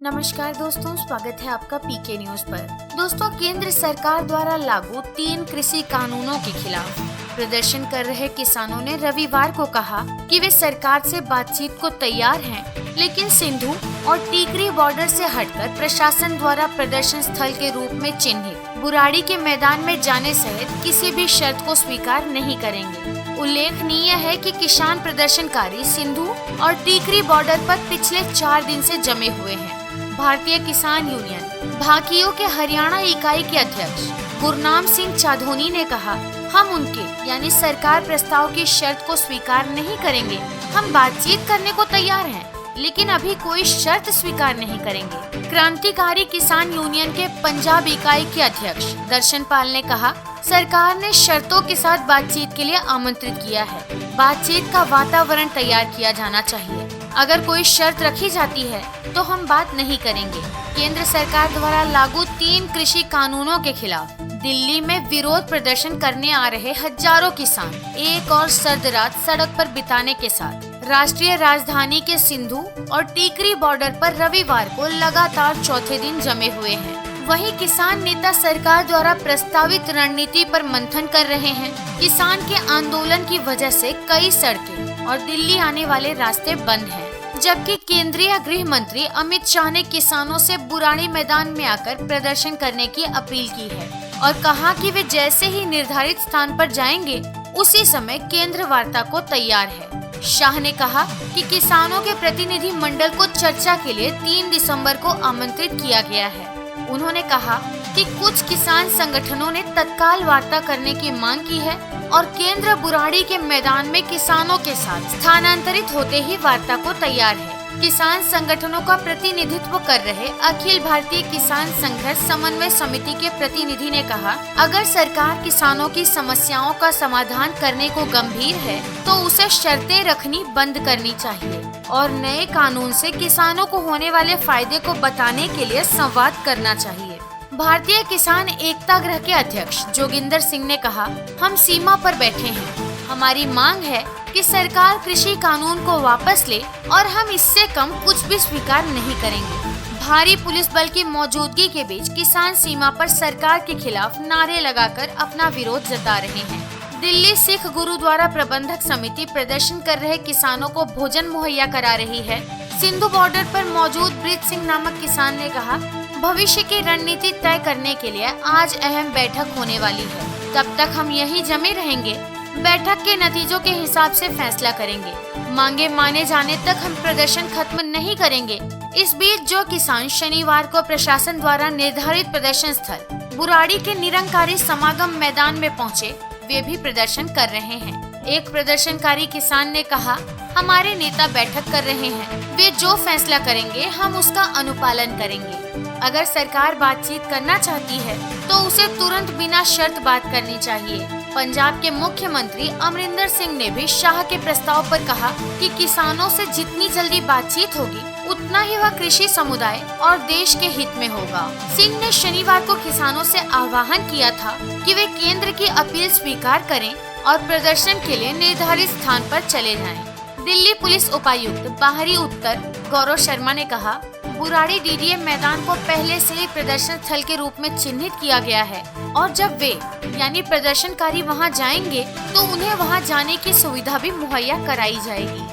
नमस्कार दोस्तों, स्वागत है आपका पीके न्यूज पर। दोस्तों, केंद्र सरकार द्वारा लागू 3 कृषि कानूनों के खिलाफ प्रदर्शन कर रहे किसानों ने रविवार को कहा कि वे सरकार से बातचीत को तैयार हैं, लेकिन सिंधु और टीकरी बॉर्डर से हटकर प्रशासन द्वारा प्रदर्शन स्थल के रूप में चिन्हित बुराड़ी के मैदान में जाने सहित किसी भी शर्त को स्वीकार नहीं करेंगे। उल्लेखनीय है कि किसान प्रदर्शनकारी सिंधु और टीकरी बॉर्डर पर पिछले 4 दिन से जमे हुए हैं। भारतीय किसान यूनियन भाकियों के हरियाणा इकाई के अध्यक्ष गुरनाम सिंह चाधोनी ने कहा, हम उनके यानी सरकार प्रस्ताव की शर्त को स्वीकार नहीं करेंगे। हम बातचीत करने को तैयार हैं, लेकिन अभी कोई शर्त स्वीकार नहीं करेंगे। क्रांतिकारी किसान यूनियन के पंजाब इकाई के अध्यक्ष दर्शन पाल ने कहा, सरकार ने शर्तों के साथ बातचीत के लिए आमंत्रित किया है। बातचीत का वातावरण तैयार किया जाना चाहिए। अगर कोई शर्त रखी जाती है तो हम बात नहीं करेंगे। केंद्र सरकार द्वारा लागू 3 कृषि कानूनों के खिलाफ दिल्ली में विरोध प्रदर्शन करने आ रहे हजारों किसान एक और सर्द रात सड़क पर बिताने के साथ राष्ट्रीय राजधानी के सिंधु और टीकरी बॉर्डर पर रविवार को लगातार चौथे दिन जमे हुए हैं। वहीं किसान नेता सरकार द्वारा प्रस्तावित रणनीति पर मंथन कर रहे हैं। किसान के आंदोलन की वजह से कई सड़कें और दिल्ली आने वाले रास्ते बंद हैं, जबकि केंद्रीय गृह मंत्री अमित शाह ने किसानों से बुराड़ी मैदान में आकर प्रदर्शन करने की अपील की है और कहा कि वे जैसे ही निर्धारित स्थान पर जाएंगे उसी समय केंद्र वार्ता को तैयार है। शाह ने कहा कि किसानों के प्रतिनिधि मंडल को चर्चा के लिए 3 दिसंबर को आमंत्रित किया गया है। उन्होंने कहा कि कुछ किसान संगठनों ने तत्काल वार्ता करने की मांग की है और केंद्र बुराड़ी के मैदान में किसानों के साथ स्थानांतरित होते ही वार्ता को तैयार है। किसान संगठनों का प्रतिनिधित्व कर रहे अखिल भारतीय किसान संघर्ष समन्वय समिति के प्रतिनिधि ने कहा, अगर सरकार किसानों की समस्याओं का समाधान करने को गंभीर है तो उसे शर्तें रखनी बंद करनी चाहिए और नए कानून से किसानों को होने वाले फायदे को बताने के लिए संवाद करना चाहिए। भारतीय किसान एकता गृह के अध्यक्ष जोगिंदर सिंह ने कहा, हम सीमा पर बैठे हैं। हमारी मांग है कि सरकार कृषि कानून को वापस ले और हम इससे कम कुछ भी स्वीकार नहीं करेंगे। भारी पुलिस बल की मौजूदगी के बीच किसान सीमा पर सरकार के खिलाफ नारे लगाकर अपना विरोध जता रहे हैं। दिल्ली सिख गुरुद्वारा प्रबंधक समिति प्रदर्शन कर रहे किसानों को भोजन मुहैया करा रही है। सिंधु बॉर्डर पर मौजूद ब्रिज सिंह नामक किसान ने कहा, भविष्य की रणनीति तय करने के लिए आज अहम बैठक होने वाली है। तब तक हम यहीं जमे रहेंगे। बैठक के नतीजों के हिसाब से फैसला करेंगे। मांगे माने जाने तक हम प्रदर्शन खत्म नहीं करेंगे। इस बीच जो किसान शनिवार को प्रशासन द्वारा निर्धारित प्रदर्शन स्थल बुराड़ी के निरंकारी समागम मैदान में पहुंचे, वे भी प्रदर्शन कर रहे हैं। एक प्रदर्शनकारी किसान ने कहा, हमारे नेता बैठक कर रहे हैं, वे जो फैसला करेंगे हम उसका अनुपालन करेंगे। अगर सरकार बातचीत करना चाहती है तो उसे तुरंत बिना शर्त बात करनी चाहिए। पंजाब के मुख्यमंत्री अमरिंदर सिंह ने भी शाह के प्रस्ताव पर कहा कि किसानों से जितनी जल्दी बातचीत होगी उतना ही वह कृषि समुदाय और देश के हित में होगा। सिंह ने शनिवार को किसानों से आह्वान किया था कि वे केंद्र की अपील स्वीकार करें और प्रदर्शन के लिए निर्धारित स्थान पर चले जाएं। दिल्ली पुलिस उपायुक्त बाहरी उत्तर गौरव शर्मा ने कहा, बुराड़ी डीडीए मैदान को पहले से ही प्रदर्शन स्थल के रूप में चिन्हित किया गया है और जब वे यानी प्रदर्शनकारी वहां जाएंगे तो उन्हें वहां जाने की सुविधा भी मुहैया कराई जाएगी।